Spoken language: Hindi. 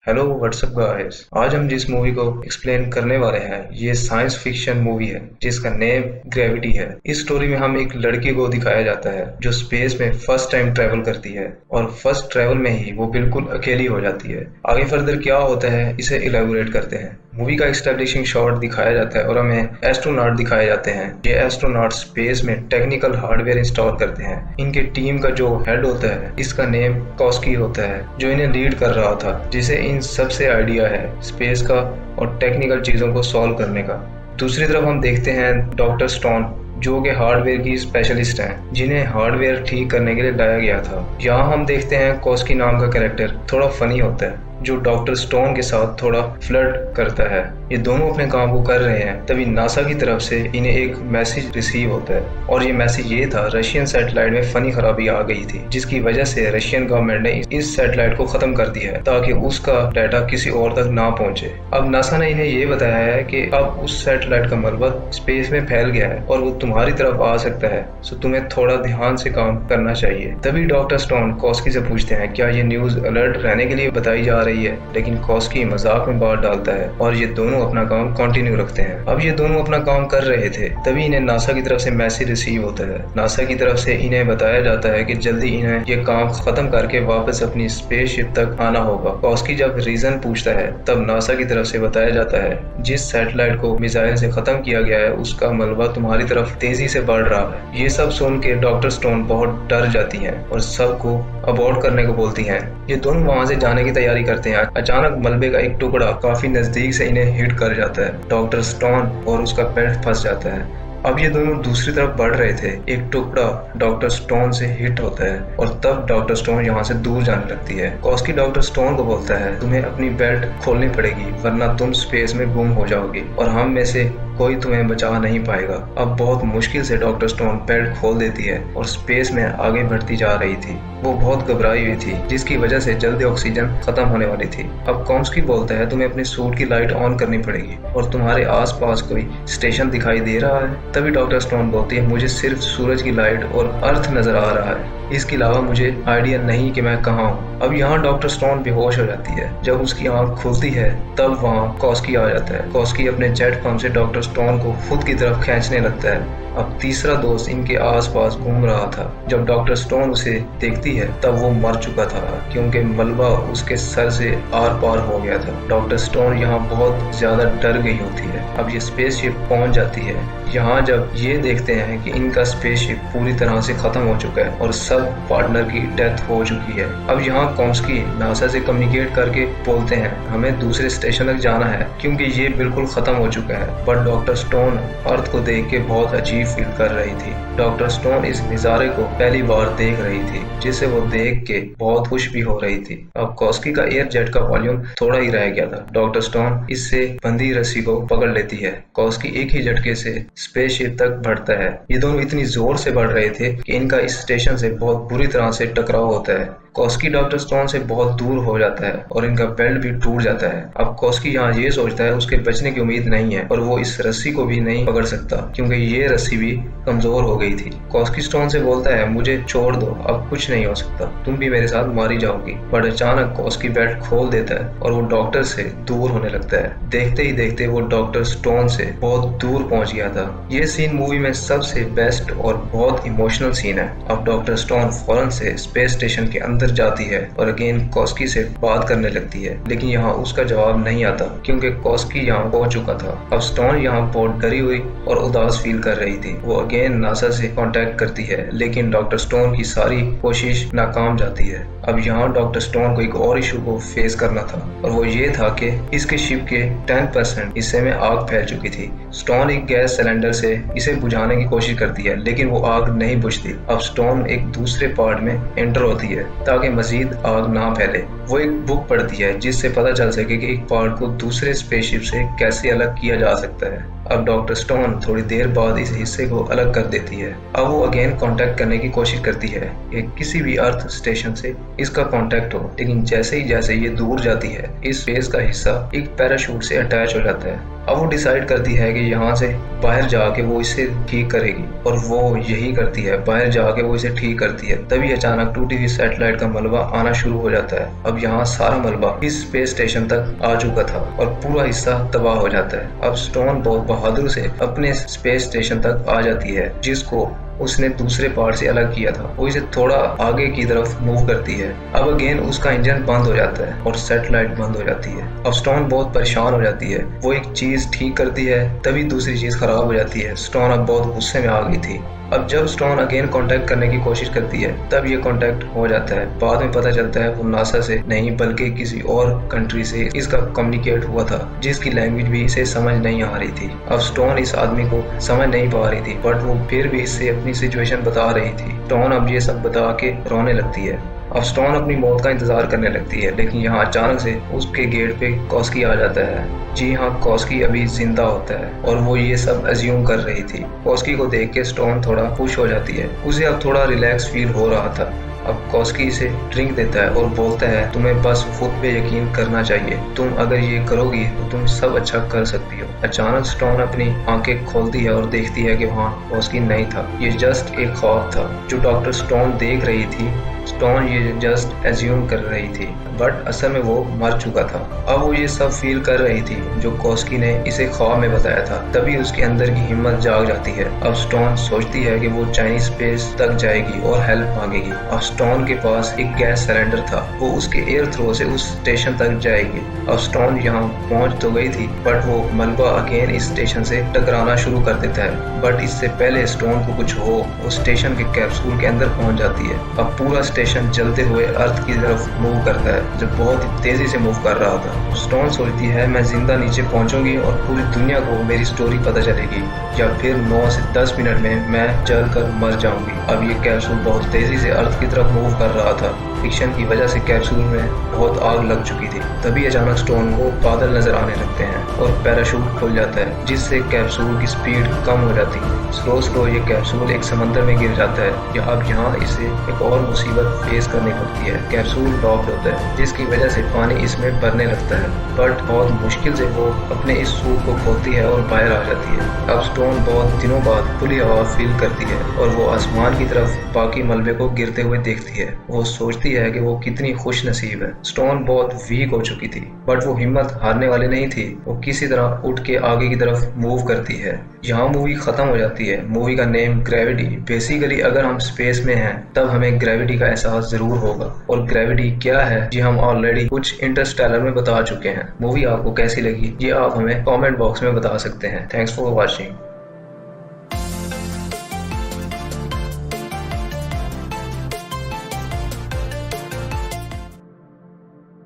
Hello what's up guys. आज हम जिस मूवी को एक्सप्लेन करने वाले हैं ये साइंस फिक्शन मूवी है जिसका नेम ग्रेविटी है। इस स्टोरी में हम एक लड़की को दिखाया जाता है जो स्पेस में फर्स्ट टाइम ट्रेवल करती है और फर्स्ट ट्रेवल में ही वो बिल्कुल अकेली हो जाती है। आगे फर्दर क्या होता है इसे इलेबोरेट करते हैं। मूवी का एस्टेब्लिशिंग शॉट दिखाया जाता है और हमें एस्ट्रोनॉट दिखाए जाते हैं। ये एस्ट्रोनॉट स्पेस में टेक्निकल हार्डवेयर इंस्टॉल करते हैं। इनके टीम का जो हेड होता है इसका नेम कॉस्की होता है जो इन्हें लीड कर रहा था, जिसे इन सबसे आइडिया है स्पेस का और टेक्निकल चीज़ों को सॉल्व करने का। दूसरी तरफ हम देखते हैं डॉक्टर स्टोन जो कि हार्डवेयर की स्पेशलिस्ट हैं जिन्हें हार्डवेयर ठीक करने के लिए लाया गया था। यहाँ हम देखते हैं कॉस्की नाम का कैरेक्टर थोड़ा फनी होता है जो डॉक्टर स्टोन के साथ थोड़ा फ्लर्ट करता है। ये दोनों अपने काम को कर रहे हैं तभी नासा की तरफ से इन्हें एक मैसेज रिसीव होता है और ये मैसेज ये था, रशियन सैटेलाइट में फनी खराबी आ गई थी जिसकी वजह से रशियन गवर्नमेंट ने इस सैटेलाइट को खत्म कर दिया है ताकि उसका डाटा किसी और तक ना पहुंचे। अब नासा ने इन्हें ये बताया है कि अब उस सैटेलाइट का मलबा स्पेस में फैल गया है और वो तुम्हारी तरफ आ सकता है, सो तुम्हें थोड़ा ध्यान से काम करना चाहिए। तभी डॉक्टर स्टोन कॉस्की से पूछते हैं क्या ये न्यूज अलर्ट रहने के लिए बताई जा रही है, लेकिन कॉस्की मजाक में बात डालता है और ये दोनों अपना काम कंटिन्यू रखते हैं। अब ये दोनों अपना काम कर रहे थे तभी इन्हें नासा की तरफ से मैसेज रिसीव होता है। नासा की तरफ से इन्हें बताया जाता है कि जल्दी इन्हें ये काम खत्म करके वापस अपनी स्पेसशिप तक आना होगा। कॉस्की जब रीजन पूछता है तब नासा की तरफ से बताया जाता है जिस सैटेलाइट को मिसाइल से खत्म किया गया है उसका मलबा तुम्हारी तरफ तेजी से बढ़ रहा है। ये सब सुन के डॉक्टर स्टोन बहुत डर जाती है और सबको अबॉर्ट करने को बोलती है। ये दोनों वहां से जाने की तैयारी करते हैं। अचानक मलबे का एक टुकड़ा काफी नजदीक से इन्हें हिट कर जाता है। डॉक्टर स्टोन और उसका पेट फंस जाता है। अब ये दोनों दूसरी तरफ बढ़ रहे थे। एक टुकड़ा डॉक्टर स्टोन से हिट होता है और तब डॉक्टर स्टोन यहाँ से दूर जाने लगती है। कॉस्की डॉक्टर स्टोन को बोलता है तुम्हें अपनी बेल्ट खोलनी पड़ेगी वरना तुम स्पेस में गुम हो जाओगे और हम में से कोई तुम्हें बचा नहीं पाएगा। अब बहुत मुश्किल से डॉक्टर स्टोन बेल्ट खोल देती है और स्पेस में आगे बढ़ती जा रही थी। वो बहुत घबराई हुई थी जिसकी वजह से जल्दी ऑक्सीजन खत्म होने वाली थी। अब कॉम्स्की बोलता है तुम्हें अपने सूट की लाइट ऑन करनी पड़ेगी और तुम्हारे आसपास कोई स्टेशन दिखाई दे रहा है। तभी डॉक्टर स्टोन बोलती है मुझे सिर्फ सूरज की लाइट और अर्थ नजर आ रहा है, इसके अलावा मुझे आइडिया नहीं कि मैं कहाँ हूँ। अब यहाँ डॉक्टर स्टोन बेहोश हो जाती है। जब उसकी आंख खुलती है तब वहाँ कॉस्की आ जाता है। कॉस्की अपने जेट पंप से डॉक्टर स्टोन को खुद की तरफ खींचने लगता है। अब तीसरा दोस्त इनके आसपास घूम रहा था। जब डॉक्टर स्टोन उसे देखती है तब वो मर चुका था क्योंकि मलबा उसके सर से आर पार हो गया था। डॉक्टर स्टोन यहाँ बहुत ज्यादा डर गई होती है। अब ये स्पेसशिप पहुंच जाती है। यहाँ जब ये देखते हैं कि इनका स्पेसशिप पूरी तरह से खत्म हो चुका है और सब पार्टनर की डेथ हो चुकी है। अब यहाँ कॉम्स्की नासा से कम्युनिकेट करके बोलते हैं हमें दूसरे स्टेशन तक जाना है क्योंकि ये बिल्कुल खत्म हो चुका है। बट डॉक्टर स्टोन अर्थ को देख के बहुत अजीब फील कर रही थी। डॉक्टर स्टोन इस नजारे को पहली बार देख रही थी जिसे वो देख के बहुत खुश भी हो रही थी। अब कॉस्की का एयर जेट का वॉल्यूम थोड़ा ही रह गया था। डॉक्टर स्टोन इससे बंधी रस्सी को पकड़ लेती है। कॉस्की एक ही झटके से स्पेसशिप तक बढ़ता है। ये दोनों इतनी जोर से बढ़ रहे थे कि इनका इस स्टेशन से बहुत बुरी तरह से टकराव होता है। कॉस्की डॉक्टर स्टोन से बहुत दूर हो जाता है और इनका बेल्ट भी टूट जाता है। अब कॉस्की यहाँ ये सोचता है उसके बचने की उम्मीद नहीं है और वो इस रस्सी को भी नहीं पकड़ सकता क्योंकि ये रस्सी भी कमजोर हो गई थी। कॉस्की स्टोन से बोलता है मुझे छोड़ दो, अब कुछ नहीं हो सकता, तुम भी मेरे साथ मारी जाओगी। बट अचानक कॉस्की बेल्ट खोल देता है और वो डॉक्टर से दूर होने लगता है। देखते ही देखते वो डॉक्टर स्टोन से बहुत दूर पहुंच गया था। ये सीन मूवी में सबसे बेस्ट और बहुत इमोशनल सीन है। अब डॉक्टर स्टोन फौरन से स्पेस स्टेशन के अंदर जाती है और अगेन कॉस्की से बात करने लगती है, लेकिन यहाँ उसका जवाब नहीं आता क्योंकि कॉस्की यहाँ पहुंच चुका था। अब स्टोन यहाँ बहुत डरी हुई और उदास फील कर रही थी। वो अगेन नासा से कांटेक्ट करती है लेकिन डॉक्टर स्टोन की सारी कोशिश नाकाम जाती है। अब यहाँ डॉक्टर स्टोन को एक और इशू को फेस करना था और वो ये था कि इसके शिप के 10% हिस्से में आग फैल चुकी थी। स्टोन एक गैस सिलेंडर से इसे बुझाने की कोशिश करती है लेकिन वो आग नहीं बुझती। अब स्टोन एक दूसरे पार्ट में एंटर होती है ताकि मजीद आग ना फैले। वो एक बुक पढ़ती है जिससे पता चल सके कि एक पार्ट को दूसरे स्पेसशिप से कैसे अलग किया जा सकता है। अब डॉक्टर स्टोन थोड़ी देर बाद इस हिस्से को अलग कर देती है। अब वो अगेन कांटेक्ट करने की कोशिश करती है कि किसी भी अर्थ स्टेशन से इसका कांटेक्ट हो, लेकिन जैसे ही ये दूर जाती है इस स्पेस का हिस्सा एक पैराशूट से अटैच हो जाता है। अब वो डिसाइड करती है कि यहाँ से बाहर जाके वो इसे ठीक करेगी, और वो यही करती है, बाहर जाके वो इसे ठीक करती है। तभी अचानक टूटी हुई सैटेलाइट का मलबा आना शुरू हो जाता है। अब यहाँ सारा मलबा इस स्पेस स्टेशन तक आ चुका था और पूरा हिस्सा तबाह हो जाता है। अब स्टोन बहुत बहादुर से अपने स्पेस स्टेशन तक आ जाती है, जिसको उसने दूसरे पार्ट से अलग किया था। वो इसे थोड़ा आगे की तरफ मूव करती है। अब अगेन उसका इंजन बंद हो जाता है और सैटेलाइट बंद हो जाती है। अब स्टोन बहुत परेशान हो जाती है। वो एक चीज ठीक करती है, तभी दूसरी चीज खराब हो जाती है। स्टोन अब बहुत गुस्से में आ गई थी। अब जब स्टोन अगेन कांटेक्ट करने की कोशिश करती है, तब ये कांटेक्ट हो जाता है। बाद में पता चलता है वो नासा से नहीं बल्कि किसी और कंट्री से इसका कम्युनिकेट हुआ था, जिसकी लैंग्वेज भी इसे समझ नहीं आ रही थी। अब स्टोन इस आदमी को समझ नहीं पा रही थी, बट वो फिर भी इससे अपनी सिचुएशन बता रही थी। स्टोन अब ये सब बता के रोने लगती है। अब स्टोन अपनी मौत का इंतजार करने लगती है, लेकिन यहाँ अचानक से उसके गेट पे कॉस्की आ जाता है। जी हाँ, कॉस्की अभी जिंदा होता है और वो ये सब अज्यूम कर रही थी। कॉस्की को देख के स्टोन थोड़ा खुश हो जाती है। उसे अब थोड़ा रिलैक्स फील हो रहा था। अब कॉस्की इसे ड्रिंक देता है और बोलता है, तुम्हें बस खुद पे यकीन करना चाहिए। तुम अगर ये करोगी तो तुम सब अच्छा कर सकती हो। अचानक स्टोन अपनी आंखें खोलती है और देखती है कि वहाँ कॉस्की नहीं था। ये जस्ट एक ख्वाब था जो डॉक्टर स्टोन देख रही थी। स्टोन ये जस्ट एज्यूम कर रही थी, बट असल में वो मर चुका था। अब वो ये सब फील कर रही थी जो कॉस्की ने इसे ख्वाब में बताया था। तभी उसके अंदर की हिम्मत जाग जाती है। अब स्टोन सोचती है कि वो चाइनीज स्पेस तक जाएगी और हेल्प मांगेगी। अब स्टोन के पास एक गैस सिलेंडर था, वो उसके एयर थ्रो से उस स्टेशन तक जाएगी। अब स्टोन यहाँ पहुंच तो गई थी, बट वो मलबा अगेन इस स्टेशन से टकराना शुरू कर देता है। बट इससे पहले स्टोन को कुछ हो, वो स्टेशन के कैप्सूल के अंदर पहुंच जाती है। अब पूरा स्टेशन चलते हुए अर्थ की तरफ मूव करता है, जो बहुत ही तेजी से मूव कर रहा था। स्टोन सोचती है, मैं जिंदा नीचे पहुंचूंगी और पूरी दुनिया को मेरी स्टोरी पता चलेगी, या फिर 9 से 10 मिनट में मैं जलकर मर जाऊंगी। अब ये कैप्सूल बहुत तेजी से अर्थ की तरफ मूव कर रहा था। फ्रिक्शन की वजह से कैप्सूल में बहुत आग लग चुकी थी। तभी अचानक स्टोन को बादल नजर आने लगते हैं और पैराशूट खुल जाता है, जिससे कैप्सूल की स्पीड कम हो जाती है। स्लो ये कैप्सूल एक समंदर में गिर जाता है। अब यहाँ इसे एक और मुसीबत फेस करनी पड़ती है। कैप्सूल लॉक्ड होता है, जिसकी वजह से पानी इसमें भरने लगता है, बट बहुत मुश्किल से वो अपने इस सूट को खोलती है और बाहर आ जाती है। अब स्टोन बहुत दिनों बाद खुली हवा फील करती है और वो आसमान की तरफ बाकी मलबे को गिरते हुए देखती है। वो सोचती है कि वो कितनी खुश नसीब है। स्टोन बहुत वीक हो चुकी थी, बट वो हिम्मत हारने वाली नहीं थी। वो किसी तरह उठ के आगे की तरफ मूव करती है। यहाँ मूवी खत्म हो जाती है। मूवी का नेम ग्रेविटी। बेसिकली अगर हम स्पेस में हैं, तब हमें ग्रेविटी का एहसास जरूर होगा, और ग्रेविटी क्या है जी हम ऑलरेडी कुछ इंटरस्टेलर में बता चुके हैं। मूवी आपको कैसी लगी ये आप हमें कमेंट बॉक्स में बता सकते हैं। Thanks for watching.